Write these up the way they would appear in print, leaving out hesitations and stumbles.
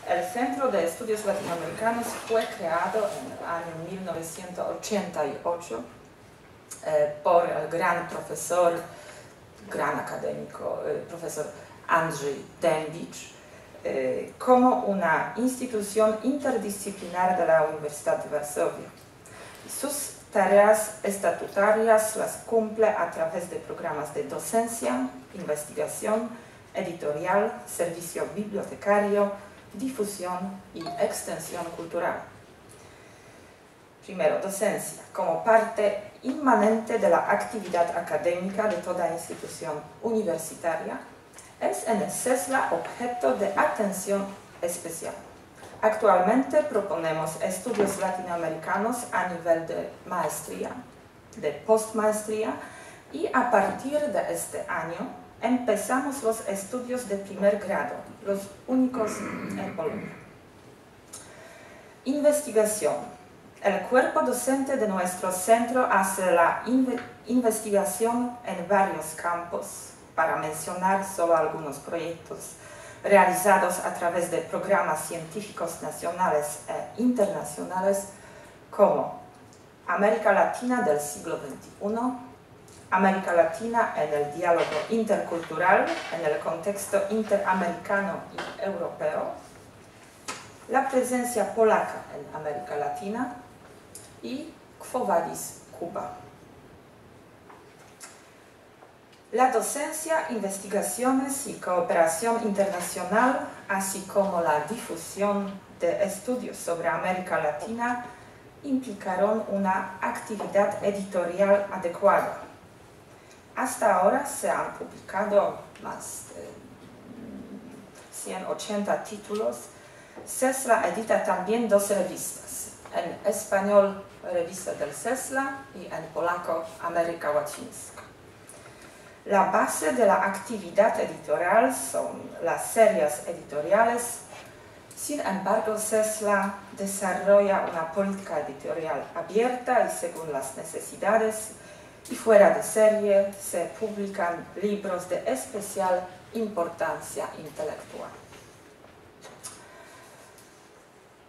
El Centro de Estudios Latinoamericanos fue creado en el año 1988 por el gran profesor, gran académico, profesor Andrzej Dębicz, como una institución interdisciplinar de la Universidad de Varsovia. Sus tareas estatutarias las cumple a través de programas de docencia, investigación, editorial, servicio bibliotecario, difusión y extensión cultural. Primero, docencia, como parte inmanente de la actividad académica de toda institución universitaria, es en el CESLA objeto de atención especial. Actualmente proponemos estudios latinoamericanos a nivel de maestría, de postmaestría, y a partir de este año empezamos los estudios de primer grado, los únicos en Colombia. Investigación. El cuerpo docente de nuestro centro hace la investigación en varios campos, para mencionar solo algunos proyectos realizados a través de programas científicos nacionales e internacionales como América Latina del siglo XXI, América Latina en el diálogo intercultural en el contexto interamericano y europeo, la presencia polaca en América Latina y Quo Vadis, Cuba. La docencia, investigaciones y cooperación internacional, así como la difusión de estudios sobre América Latina, implicaron una actividad editorial adecuada. Hasta ahora se han publicado más de 180 títulos. CESLA edita también 2 revistas, en español Revista del CESLA y en polaco Ameryka Łacińska. La base de la actividad editorial son las series editoriales. Sin embargo, CESLA desarrolla una política editorial abierta y según las necesidades, y fuera de serie se publican libros de especial importancia intelectual.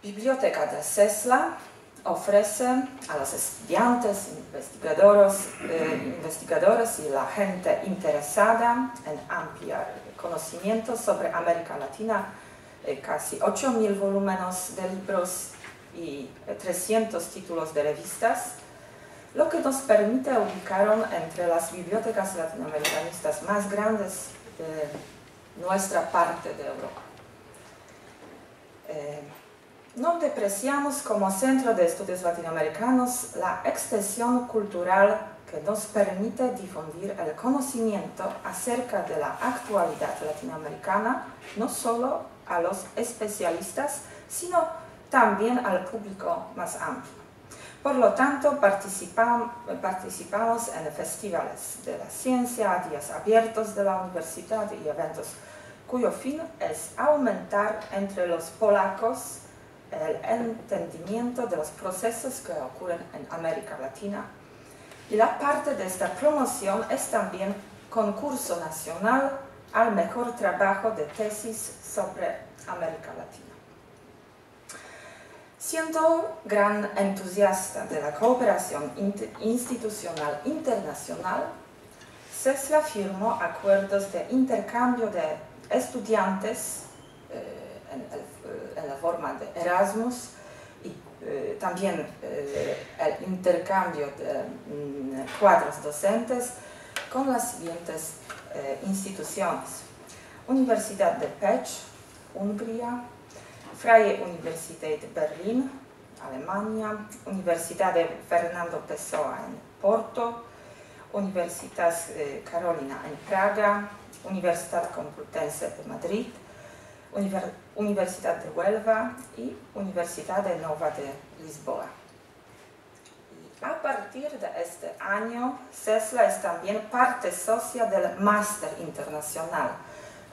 Biblioteca de CESLA ofrece a los estudiantes, investigadores y la gente interesada en ampliar conocimiento sobre América Latina casi 8.000 volúmenes de libros y 300 títulos de revistas, lo que nos permite ubicar entre las bibliotecas latinoamericanistas más grandes de nuestra parte de Europa. No depreciamos como Centro de Estudios Latinoamericanos la extensión cultural que nos permite difundir el conocimiento acerca de la actualidad latinoamericana, no solo a los especialistas, sino también al público más amplio. Por lo tanto, participamos en festivales de la ciencia, días abiertos de la universidad y eventos cuyo fin es aumentar entre los polacos el entendimiento de los procesos que ocurren en América Latina. Y la parte de esta promoción es también concurso nacional al mejor trabajo de tesis sobre América Latina. Siendo gran entusiasta de la cooperación institucional internacional, CESLA firmó acuerdos de intercambio de estudiantes en la forma de Erasmus y también el intercambio de cuadros docentes con las siguientes instituciones: Universidad de Pécs, Hungría; Freie Universität Berlin, Alemania; Universidad de Fernando Pessoa en Porto; Universidad Carolina en Praga; Universidad Complutense de Madrid; Universidad de Huelva y Universidad de Nova de Lisboa. Y a partir de este año, CESLA es también parte socia del Máster Internacional,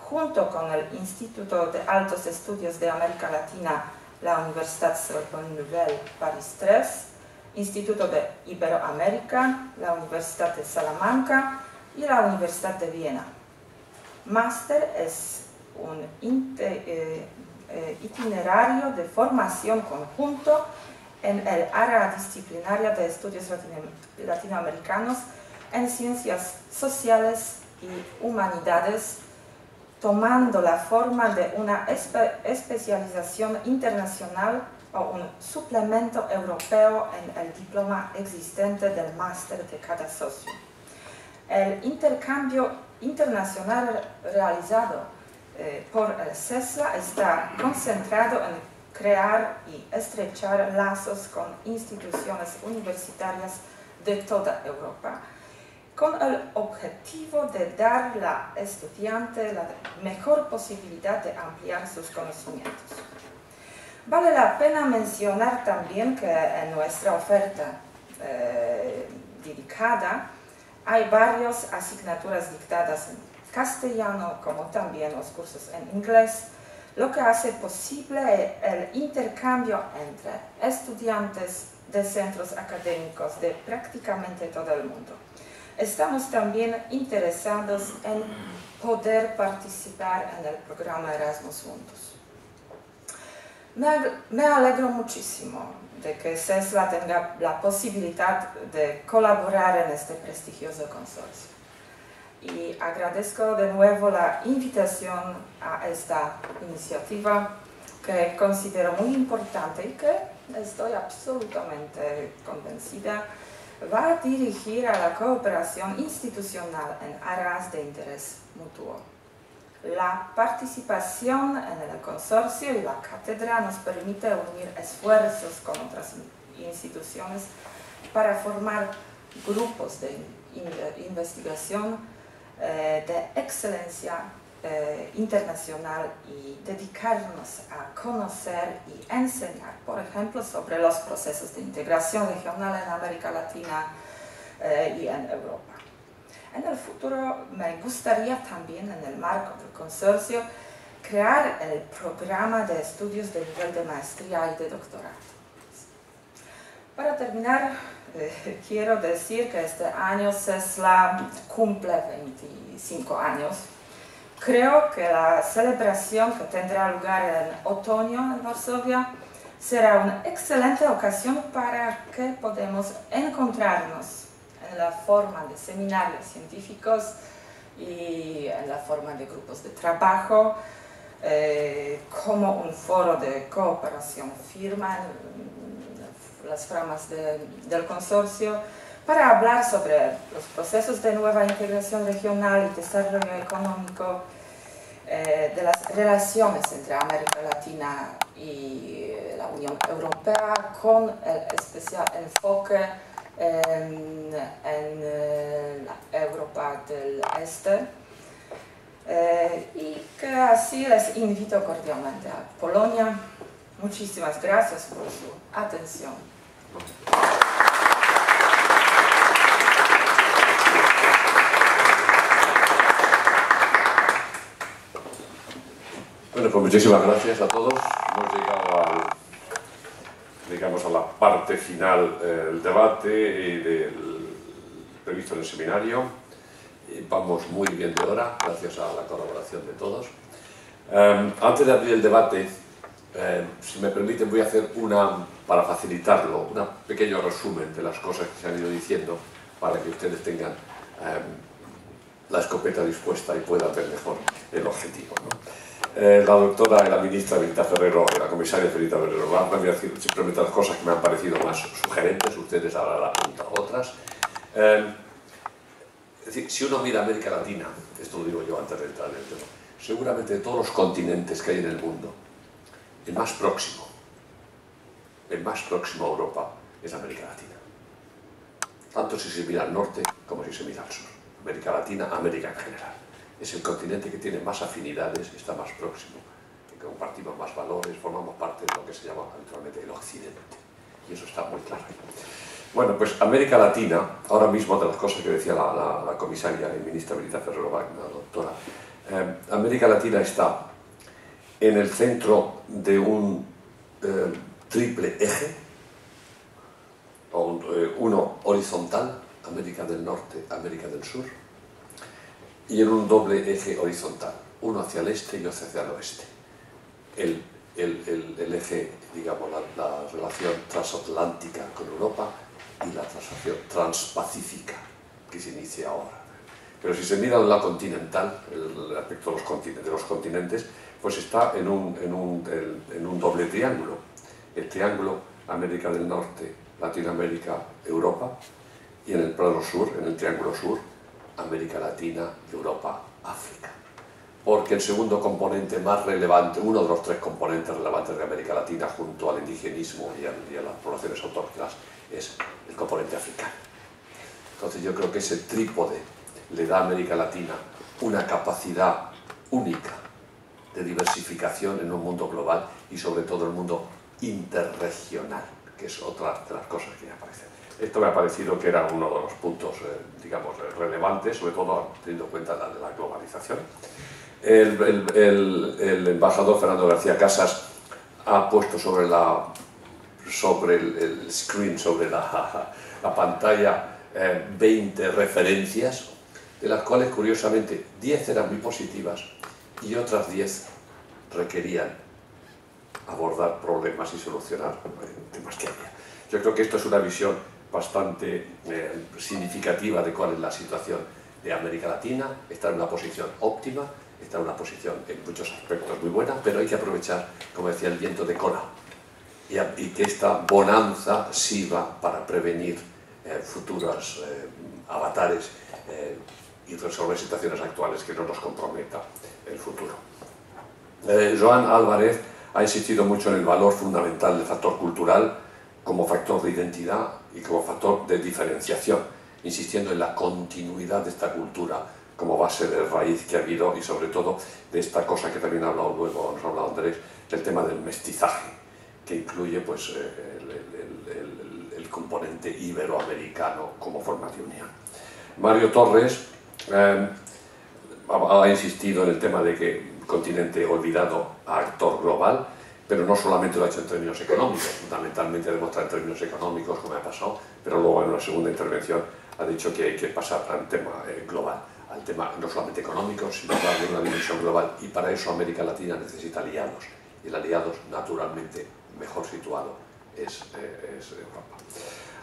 junto con el Instituto de Altos Estudios de América Latina, la Universidad Sorbonne Nouvelle París III, Instituto de Iberoamérica, la Universidad de Salamanca y la Universidad de Viena. Máster es un itinerario de formación conjunto en el área disciplinaria de estudios latinoamericanos en ciencias sociales y humanidades, tomando la forma de una especialización internacional o un suplemento europeo en el diploma existente del máster de cada socio. El intercambio internacional realizado por el CESLA está concentrado en crear y estrechar lazos con instituciones universitarias de toda Europa, con el objetivo de dar a la estudiante la mejor posibilidad de ampliar sus conocimientos. Vale la pena mencionar también que en nuestra oferta dedicada hay varias asignaturas dictadas en castellano, como también los cursos en inglés, lo que hace posible el intercambio entre estudiantes de centros académicos de prácticamente todo el mundo. Estamos también interesados en poder participar en el programa Erasmus Mundus. Me alegro muchísimo de que CESLA tenga la posibilidad de colaborar en este prestigioso consorcio. Y agradezco de nuevo la invitación a esta iniciativa que considero muy importante y que estoy absolutamente convencida va a dirigir a la cooperación institucional en áreas de interés mutuo. La participación en el consorcio y la cátedra nos permite unir esfuerzos con otras instituciones para formar grupos de investigación de excelencia internacional y dedicarnos a conocer y enseñar, por ejemplo, sobre los procesos de integración regional en América Latina y en Europa. En el futuro me gustaría también, en el marco del consorcio, crear el programa de estudios de nivel de maestría y de doctorado. Para terminar, quiero decir que este año CESLA cumple 25 años. Creo que la celebración que tendrá lugar en otoño en Varsovia será una excelente ocasión para que podamos encontrarnos en la forma de seminarios científicos y en la forma de grupos de trabajo, como un foro de cooperación firme en las ramas del consorcio, para hablar sobre los procesos de nueva integración regional y desarrollo económico, de las relaciones entre América Latina y la Unión Europea, con el especial enfoque en la Europa del Este, y que así les invito cordialmente a Polonia. Muchísimas gracias por su atención. Bueno, pues muchísimas gracias a todos. Hemos llegado digamos, a la parte final del debate y previsto en el seminario. Vamos muy bien de hora, gracias a la colaboración de todos. Antes de abrir el debate, si me permiten, voy a hacer para facilitarlo, un pequeño resumen de las cosas que se han ido diciendo, para que ustedes tengan la escopeta dispuesta y puedan ver mejor el objetivo, ¿no? La doctora y la ministra Benita Ferrero, la comisaria Benita Ferrero, van a decir simplemente las cosas que me han parecido más sugerentes, ustedes ahora la apuntan otras. Es decir, si uno mira América Latina, esto lo digo yo antes de entrar en el tema, seguramente de todos los continentes que hay en el mundo, el más próximo a Europa es América Latina. Tanto si se mira al norte como si se mira al sur. América Latina, América en general. Es el continente que tiene más afinidades, está más próximo, que compartimos más valores, formamos parte de lo que se llama habitualmente el Occidente. Y eso está muy claro. Bueno, pues América Latina, ahora mismo de las cosas que decía la comisaria y ministra Benita Ferrero, la doctora, América Latina está en el centro de un triple eje, uno horizontal, América del Norte, América del Sur, y en un doble eje horizontal, uno hacia el este y otro hacia el oeste. El el eje, digamos, la relación transatlántica con Europa y la relación transpacífica que se inicia ahora. Pero si se mira el lado continental, el aspecto de los continentes, pues está en un doble triángulo. El triángulo América del Norte, Latinoamérica, Europa, y en el plano sur, en el triángulo sur, América Latina, Europa, África. Porque el segundo componente más relevante, uno de los tres componentes relevantes de América Latina junto al indigenismo y a las poblaciones autóctonas es el componente africano. Entonces yo creo que ese trípode le da a América Latina una capacidad única de diversificación en un mundo global y sobre todo el mundo interregional, que es otra de las cosas que me aparecen. Esto me ha parecido que era uno de los puntos, digamos, relevantes, sobre todo teniendo en cuenta de la globalización. El embajador Fernando García Casas ha puesto sobre el screen, sobre la pantalla, 20 referencias, de las cuales, curiosamente, 10 eran muy positivas y otras 10 requerían abordar problemas y solucionar temas que había. Yo creo que esto es una visión bastante significativa de cuál es la situación de América Latina. Está en una posición óptima, está en una posición en muchos aspectos muy buena, pero hay que aprovechar, como decía, el viento de cola y que esta bonanza sirva para prevenir futuros avatares y resolver situaciones actuales que no nos comprometa el futuro. Joan Álvarez ha insistido mucho en el valor fundamental del factor cultural como factor de identidad y como factor de diferenciación, insistiendo en la continuidad de esta cultura como base de raíz que ha habido y sobre todo de esta cosa que también ha hablado luego, nos ha hablado Andrés, del tema del mestizaje, que incluye pues, el componente iberoamericano como forma de unión. Mario Torres ha insistido en el tema de que continente olvidado a actor global, pero no solamente lo ha hecho en términos económicos, fundamentalmente demuestra en términos económicos, como ha pasado, pero luego en una segunda intervención ha dicho que hay que pasar al tema global, al tema no solamente económico, sino darle una dimensión global, y para eso América Latina necesita aliados, y el aliado naturalmente mejor situado es Europa.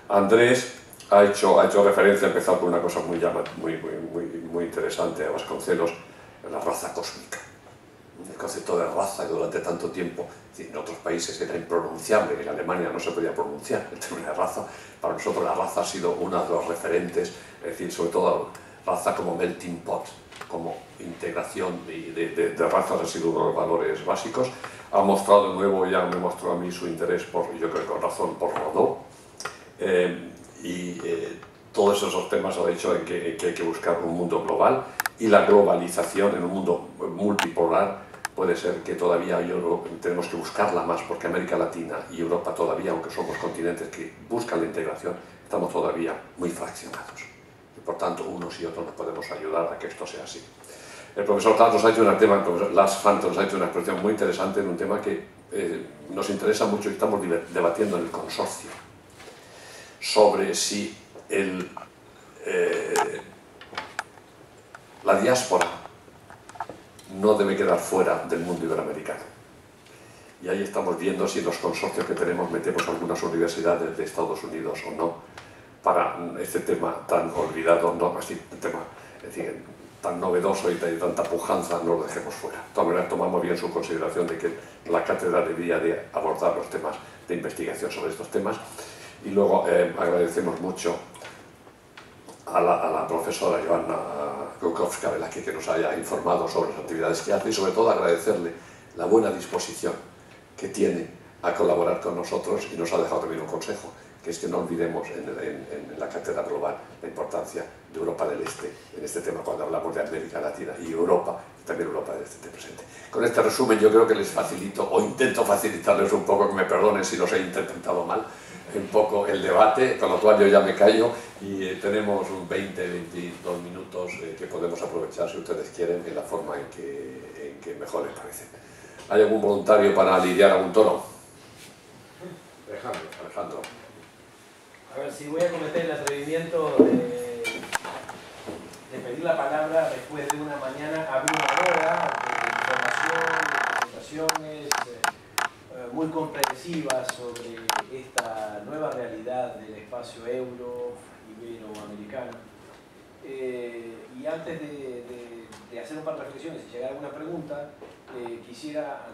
Andrés ha hecho referencia, ha empezado con una cosa muy interesante, a Vasconcelos, la raza cósmica. El concepto de raza que durante tanto tiempo en otros países era impronunciable, en Alemania no se podía pronunciar el término de raza. Para nosotros la raza ha sido uno de los referentes, es decir, sobre todo raza como melting pot, como integración de razas ha sido uno de los valores básicos. Ha mostrado de nuevo, ya me mostró a mí su interés, yo creo que con razón, por Rodó. Todos esos temas ha dicho en que hay que buscar un mundo global, y la globalización en un mundo multipolar puede ser que todavía tenemos que buscarla más, porque América Latina y Europa todavía, aunque somos continentes que buscan la integración, estamos todavía muy fraccionados. Y por tanto, unos y otros nos podemos ayudar a que esto sea así. El profesor Lars ha hecho nos ha hecho una expresión muy interesante en un tema que nos interesa mucho y estamos debatiendo en el consorcio, sobre si la diáspora no debe quedar fuera del mundo iberoamericano. Y ahí estamos viendo si los consorcios que tenemos metemos algunas universidades de Estados Unidos o no, para este tema tan olvidado, no, así, un tema, es decir, tan novedoso y de tanta pujanza, no lo dejemos fuera. De todas maneras, tomamos bien su consideración de que la cátedra debería de abordar los temas de investigación sobre estos temas. Y luego agradecemos mucho a la profesora Joanna Krukowska, que nos haya informado sobre las actividades que hace, y sobre todo agradecerle la buena disposición que tiene a colaborar con nosotros, y nos ha dejado también un consejo, que es que no olvidemos en la cátedra global la importancia de Europa del Este en este tema, cuando hablamos de América Latina y Europa, y también Europa del Este presente. Con este resumen yo creo que les facilito, o intento facilitarles un poco, que me perdonen si los he interpretado mal, un poco el debate, con lo cual yo ya me callo, y tenemos 20-22 minutos que podemos aprovechar, si ustedes quieren, en la forma en que mejor les parece. ¿Hay algún voluntario para lidiar a un toro? Alejandro. A ver, si voy a cometer el atrevimiento de pedir la palabra después de una mañana abrumadora de información, de presentaciones, muy comprensiva sobre esta nueva realidad del espacio euro-iberoamericano. Y antes de hacer un par de reflexiones y llegar a alguna pregunta, quisiera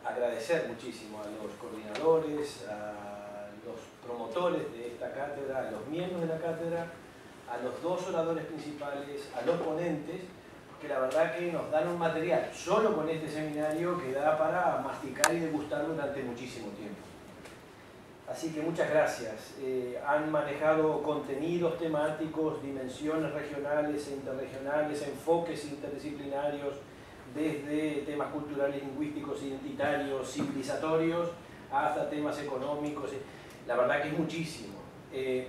agradecer muchísimo a los coordinadores, a los promotores de esta cátedra, a los miembros de la cátedra, a los dos oradores principales, a los ponentes, que la verdad que nos dan un material solo con este seminario que da para masticar y degustar durante muchísimo tiempo. Así que muchas gracias. Han manejado contenidos temáticos, dimensiones regionales e interregionales, enfoques interdisciplinarios, desde temas culturales, lingüísticos, identitarios, civilizatorios, hasta temas económicos. La verdad que es muchísimo.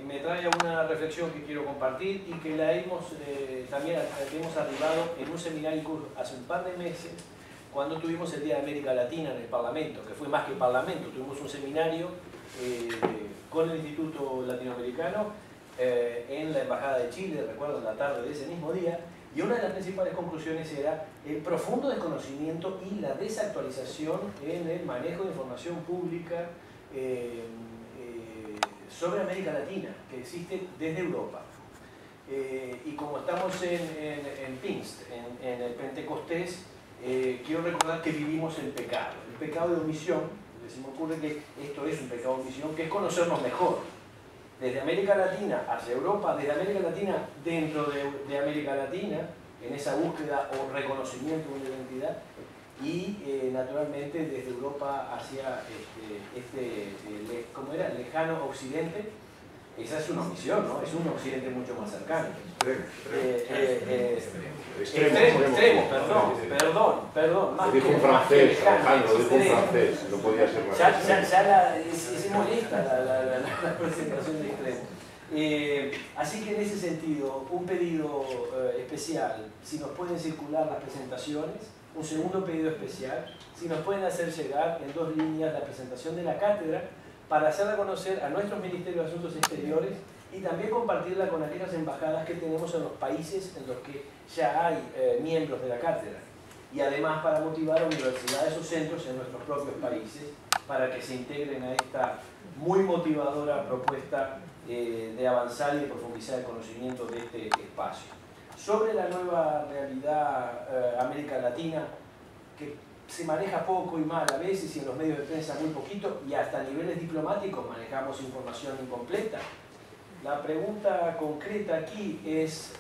Me trae una reflexión que quiero compartir y que también hemos arribado en un seminario hace un par de meses, cuando tuvimos el Día de América Latina en el Parlamento, que fue más que Parlamento, tuvimos un seminario con el Instituto Latinoamericano en la Embajada de Chile, recuerdo, en la tarde de ese mismo día, y una de las principales conclusiones era el profundo desconocimiento y la desactualización en el manejo de información pública sobre América Latina, que existe desde Europa. Y como estamos en Pfingst, en el Pentecostés, quiero recordar que vivimos el pecado de omisión. Se me ocurre que esto es un pecado de omisión, que es conocernos mejor. Desde América Latina hacia Europa, desde América Latina dentro de América Latina, en esa búsqueda o reconocimiento de una identidad, y naturalmente desde Europa hacia ¿cómo era? Lejano occidente. Esa es una omisión, ¿no? Es un occidente mucho más cercano. Extremo, perdón. Lo dijo un francés, Alejandro, lo dijo un francés, no podía ser más. Se molesta la presentación de extremo. Así que en ese sentido, un pedido especial, si nos pueden circular las presentaciones, un segundo pedido especial, si nos pueden hacer llegar en 2 líneas la presentación de la cátedra, para hacerla conocer a nuestros ministerios de Asuntos Exteriores y también compartirla con aquellas embajadas que tenemos en los países en los que ya hay miembros de la cátedra. Y además para motivar a universidades o centros en nuestros propios países para que se integren a esta muy motivadora propuesta de avanzar y de profundizar el conocimiento de este espacio. Sobre la nueva realidad América Latina, que se maneja poco y mal a veces y en los medios de prensa muy poquito, y hasta a niveles diplomáticos manejamos información incompleta. La pregunta concreta aquí es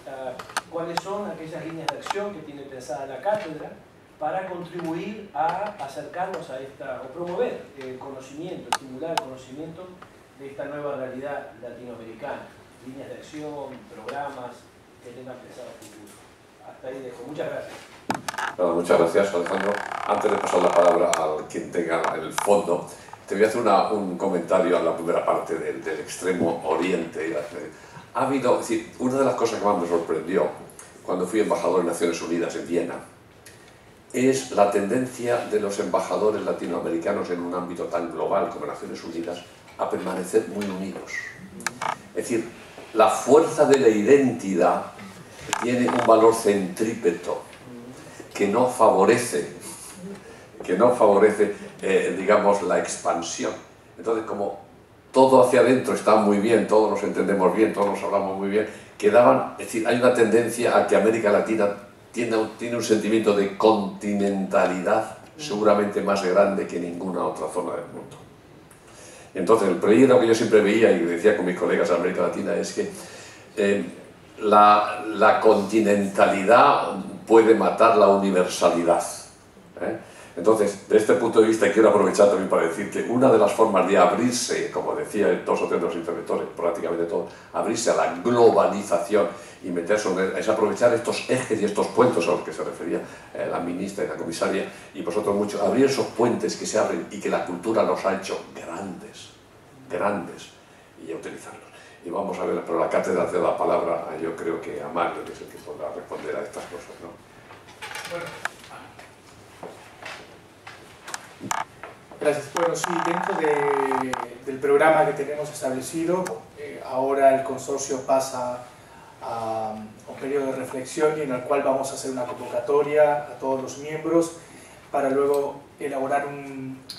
cuáles son aquellas líneas de acción que tiene pensada la cátedra para contribuir a acercarnos a esta, o promover el conocimiento, estimular el conocimiento de esta nueva realidad latinoamericana. Líneas de acción, programas que tengan pensado futuro. Hasta ahí dejo. Muchas gracias. Bueno, muchas gracias, Alejandro. Antes de pasar la palabra a quien tenga el fondo, te voy a hacer un comentario a la primera parte del extremo oriente. Ha habido, es decir, una de las cosas que más me sorprendió cuando fui embajador de Naciones Unidas en Viena es la tendencia de los embajadores latinoamericanos en un ámbito tan global como Naciones Unidas a permanecer muy unidos. Es decir, la fuerza de la identidad tiene un valor centrípeto que no favorece, digamos, la expansión. Entonces, como todo hacia adentro está muy bien, todos nos entendemos bien, todos nos hablamos muy bien, es decir, hay una tendencia a que América Latina tiene un sentimiento de continentalidad seguramente más grande que ninguna otra zona del mundo. Entonces, el peligro que yo siempre veía y decía con mis colegas de América Latina es que la continentalidad puede matar la universalidad. Entonces, desde este punto de vista quiero aprovechar también para decir que una de las formas de abrirse, como decía 2 o 3 de los interventores, prácticamente todos, abrirse a la globalización y meterse es aprovechar estos ejes y estos puentes a los que se refería la ministra y la comisaria y vosotros mucho, abrir esos puentes que se abren y que la cultura los ha hecho grandes, y a utilizarlos. Y vamos a ver, pero la cátedra te da la palabra, yo creo que a Mario, que es el que podrá responder a estas cosas, ¿no? Bueno. Gracias. Bueno, sí, dentro del programa que tenemos establecido, ahora el consorcio pasa a un periodo de reflexión y en el cual vamos a hacer una convocatoria a todos los miembros para luego elaborar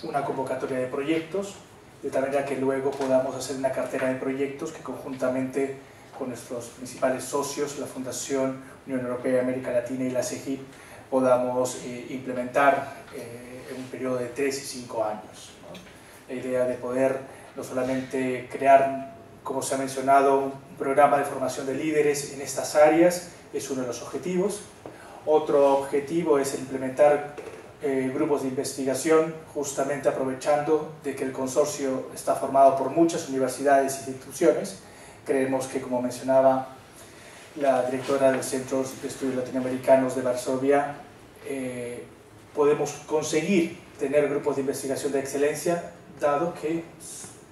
una convocatoria de proyectos, de tal manera que luego podamos hacer una cartera de proyectos que conjuntamente con nuestros principales socios, la Fundación Unión Europea, América Latina y la CEGIP, podamos implementar en un periodo de 3 y 5 años, ¿no? La idea de poder no solamente crear, como se ha mencionado, un programa de formación de líderes en estas áreas, es uno de los objetivos. Otro objetivo es implementar grupos de investigación, justamente aprovechando de que el consorcio está formado por muchas universidades e instituciones. Creemos que, como mencionaba la directora del Centro de Estudios Latinoamericanos de Varsovia, podemos conseguir tener grupos de investigación de excelencia, dado que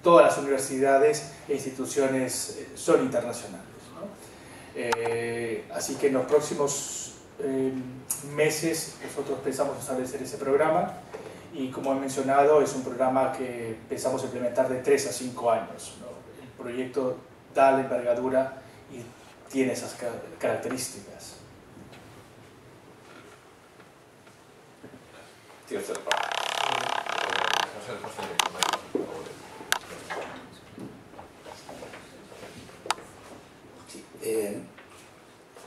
todas las universidades e instituciones son internacionales, ¿no? Así que en los próximos meses nosotros pensamos establecer ese programa, y como he mencionado, es un programa que pensamos implementar de 3 a 5 años, ¿no? El proyecto da la envergadura y tiene esas características. Sí,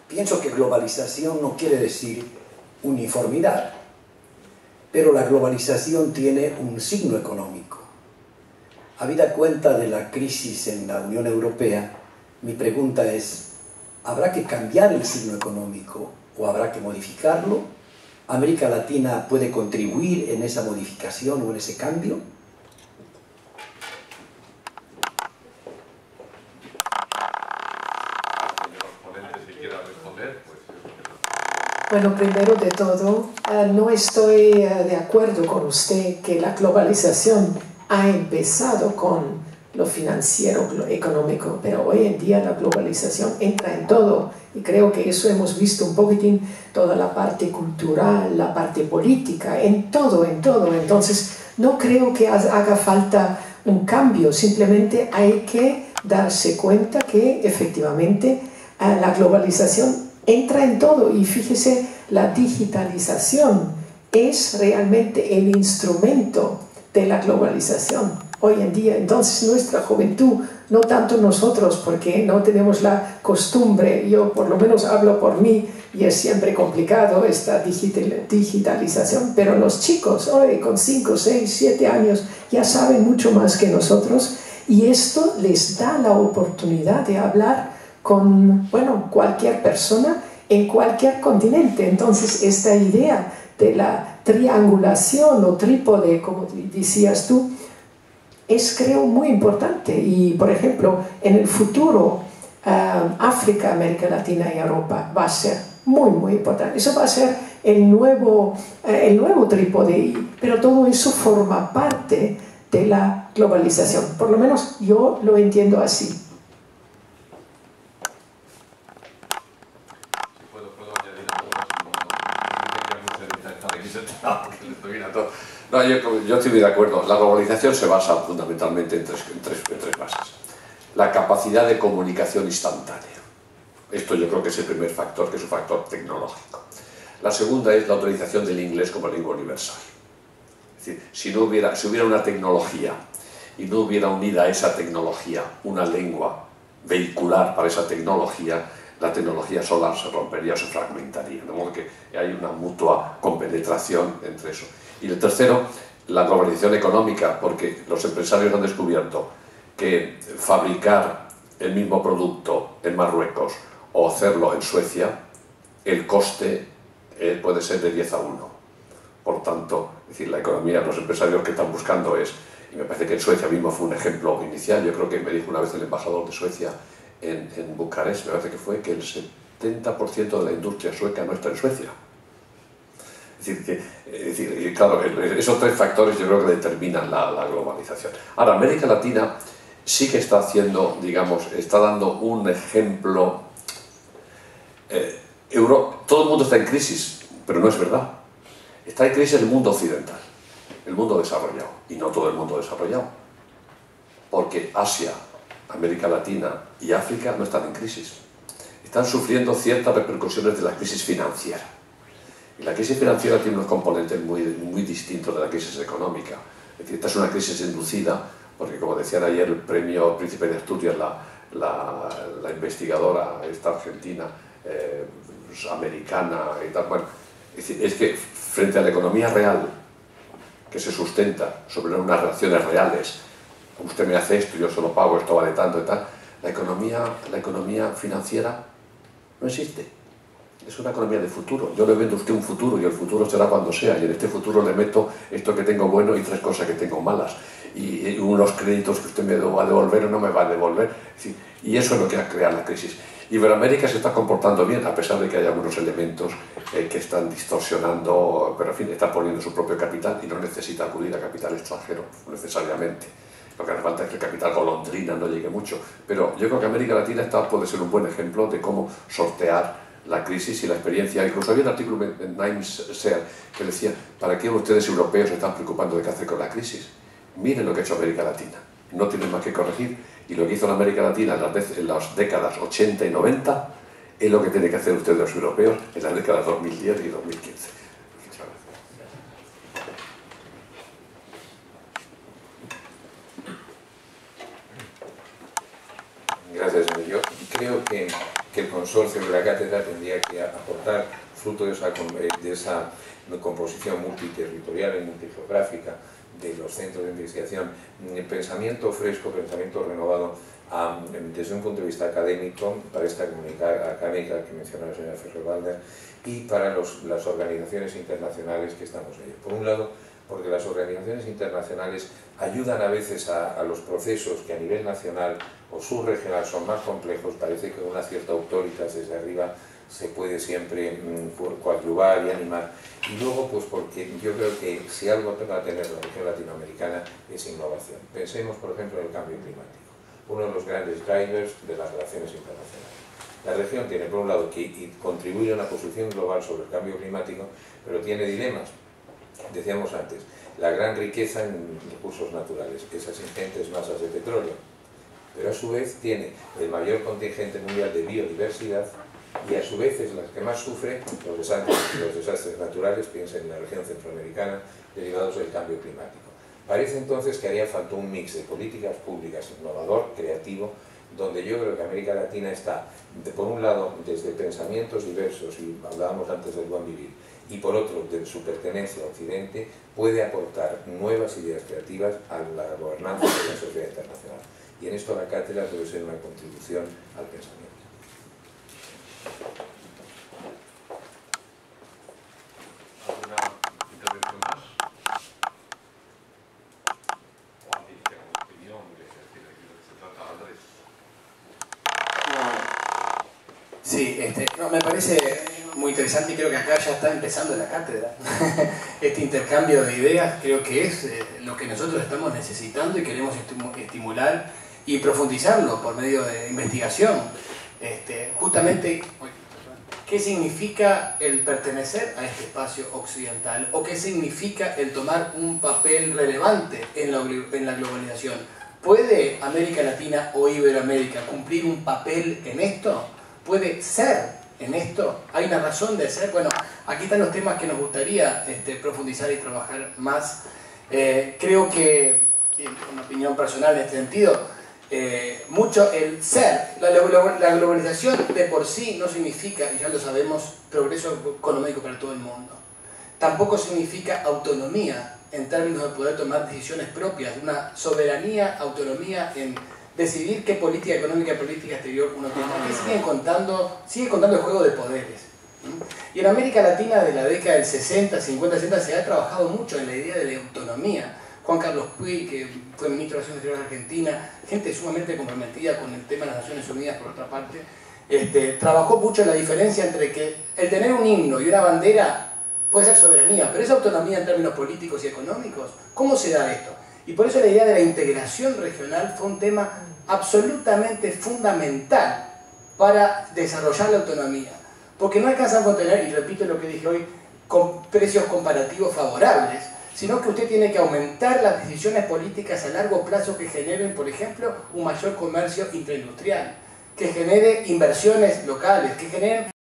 pienso que globalización no quiere decir uniformidad, pero la globalización tiene un signo económico. Habida cuenta de la crisis en la Unión Europea, mi pregunta es, ¿habrá que cambiar el signo económico o habrá que modificarlo? ¿América Latina puede contribuir en esa modificación o en ese cambio? Bueno, primero de todo, no estoy de acuerdo con usted que la globalización ha empezado con lo financiero, lo económico, pero hoy en día la globalización entra en todo, y creo que eso hemos visto un poquitín, toda la parte cultural, la parte política, en todo, entonces no creo que haga falta un cambio, simplemente hay que darse cuenta que efectivamente la globalización entra en todo, y fíjese, la digitalización es realmente el instrumento de la globalización hoy en día. Entonces nuestra juventud, no tanto nosotros porque no tenemos la costumbre, yo por lo menos hablo por mí y es siempre complicado esta digitalización, pero los chicos hoy con 5, 6, 7 años ya saben mucho más que nosotros, y esto les da la oportunidad de hablar con, bueno, cualquier persona en cualquier continente. Entonces esta idea de la triangulación o trípode, como decías tú, es, creo, muy importante. Y por ejemplo, en el futuro África, América Latina y Europa va a ser muy importante. Eso va a ser el nuevo trípode, pero todo eso forma parte de la globalización. Por lo menos yo lo entiendo así. No, yo estoy muy de acuerdo. La globalización se basa fundamentalmente en tres bases. La capacidad de comunicación instantánea. Esto yo creo que es el primer factor, que es un factor tecnológico. La segunda es la utilización del inglés como lengua universal. Es decir, si hubiera una tecnología y no hubiera unida a esa tecnología una lengua vehicular para esa tecnología, la tecnología sola se rompería o se fragmentaría. De modo que hay una mutua compenetración entre eso. Y el tercero, la globalización económica, porque los empresarios han descubierto que fabricar el mismo producto en Marruecos o hacerlo en Suecia, el coste puede ser de 10 a 1. Por tanto, es decir, la economía, los empresarios que están buscando es, y me parece que en Suecia mismo fue un ejemplo inicial, yo creo que me dijo una vez el embajador de Suecia en Bucarest, me parece que fue, que el 70% de la industria sueca no está en Suecia. Es decir, claro, esos tres factores yo creo que determinan la globalización. Ahora, América Latina sí que está haciendo, digamos, está dando un ejemplo. Todo el mundo está en crisis, pero no es verdad. Está en crisis el mundo occidental, el mundo desarrollado, y no todo el mundo desarrollado. Porque Asia, América Latina y África no están en crisis. Están sufriendo ciertas repercusiones de la crisis financiera. Y la crisis financiera tiene unos componentes muy distintos de la crisis económica. Es decir, esta es una crisis inducida, porque como decían ayer el premio Príncipe de Asturias, la investigadora esta argentina, americana y tal, bueno, es que frente a la economía real, que se sustenta sobre unas relaciones reales, usted me hace esto, yo solo pago, esto vale tanto y tal, la economía financiera no existe. Es una economía de futuro. Yo le vendo a usted un futuro y el futuro será cuando sea, y en este futuro le meto esto que tengo bueno y 3 cosas que tengo malas, y unos créditos que usted me va a devolver o no me va a devolver, y eso es lo que ha creado la crisis. Iberoamérica se está comportando bien, a pesar de que hay algunos elementos que están distorsionando, pero en fin, está poniendo su propio capital y no necesita acudir a capital extranjero necesariamente. Lo que hace falta es que el capital golondrina no llegue mucho. Pero yo creo que América Latina puede ser un buen ejemplo de cómo sortear la crisis y la experiencia. Incluso había un artículo en Nimes Share que decía: ¿para qué ustedes europeos se están preocupando de qué hacer con la crisis? Miren lo que ha hecho América Latina. No tienen más que corregir, y lo que hizo la América Latina en las décadas 80 y 90 es lo que tienen que hacer ustedes los europeos en las décadas 2010 y 2015. Gracias, señor. Yo creo que el consorcio de la cátedra tendría que aportar, fruto de esa composición multiterritorial y multigeográfica de los centros de investigación, pensamiento fresco, pensamiento renovado, desde un punto de vista académico, para esta comunidad académica que mencionó la señora Ferrer-Baldner, y para las organizaciones internacionales que estamos en ello. Por un lado, porque las organizaciones internacionales ayudan a veces a los procesos que a nivel nacional o subregional son más complejos. Parece que con una cierta autoridad desde arriba se puede siempre coadyuvar y animar. Y luego, pues porque yo creo que si algo va a tener la región latinoamericana es innovación. Pensemos, por ejemplo, en el cambio climático, uno de los grandes drivers de las relaciones internacionales. La región tiene, por un lado, que contribuye a una posición global sobre el cambio climático, pero tiene dilemas. Decíamos antes, la gran riqueza en recursos naturales, esas ingentes masas de petróleo, pero a su vez tiene el mayor contingente mundial de biodiversidad, y a su vez es la que más sufre los desastres naturales, piensen en la región centroamericana, derivados del cambio climático. Parece entonces que haría falta un mix de políticas públicas innovador, creativo, donde yo creo que América Latina está, por un lado, desde pensamientos diversos, y hablábamos antes del buen vivir, y por otro, de su pertenencia a Occidente, puede aportar nuevas ideas creativas a la gobernanza de la sociedad internacional. Y en esto la cátedra debe ser una contribución al pensamiento. ¿Alguna intervención más? ¿O alguien tiene alguna opinión de lo que se trata, Andrés? Sí, no, me parece muy interesante, y creo que acá ya está empezando la cátedra. Este intercambio de ideas creo que es lo que nosotros estamos necesitando y queremos estimular y profundizarlo por medio de investigación. Justamente, ¿qué significa el pertenecer a este espacio occidental? ¿O qué significa el tomar un papel relevante en la globalización? ¿Puede América Latina o Iberoamérica cumplir un papel en esto? ¿Puede ser en esto? ¿Hay una razón de ser? Bueno, aquí están los temas que nos gustaría profundizar y trabajar más. Creo que, una opinión personal en este sentido, mucho el ser, la globalización de por sí no significa, y ya lo sabemos, progreso económico para todo el mundo. Tampoco significa autonomía en términos de poder tomar decisiones propias, una soberanía, autonomía en decidir qué política económica y política exterior uno tiene. Aquí sigue contando el juego de poderes. Y en América Latina de la década del 60, 50, 60 se ha trabajado mucho en la idea de la autonomía. Juan Carlos Puig, que fue ministro de Relaciones Exteriores de Argentina, gente sumamente comprometida con el tema de las Naciones Unidas, por otra parte, trabajó mucho en la diferencia entre que el tener un himno y una bandera puede ser soberanía, pero esa autonomía en términos políticos y económicos, ¿cómo se da esto? Y por eso la idea de la integración regional fue un tema absolutamente fundamental para desarrollar la autonomía, porque no alcanzan con tener, y repito lo que dije hoy, con precios comparativos favorables, sino que usted tiene que aumentar las decisiones políticas a largo plazo que generen, por ejemplo, un mayor comercio intraindustrial, que genere inversiones locales, que generen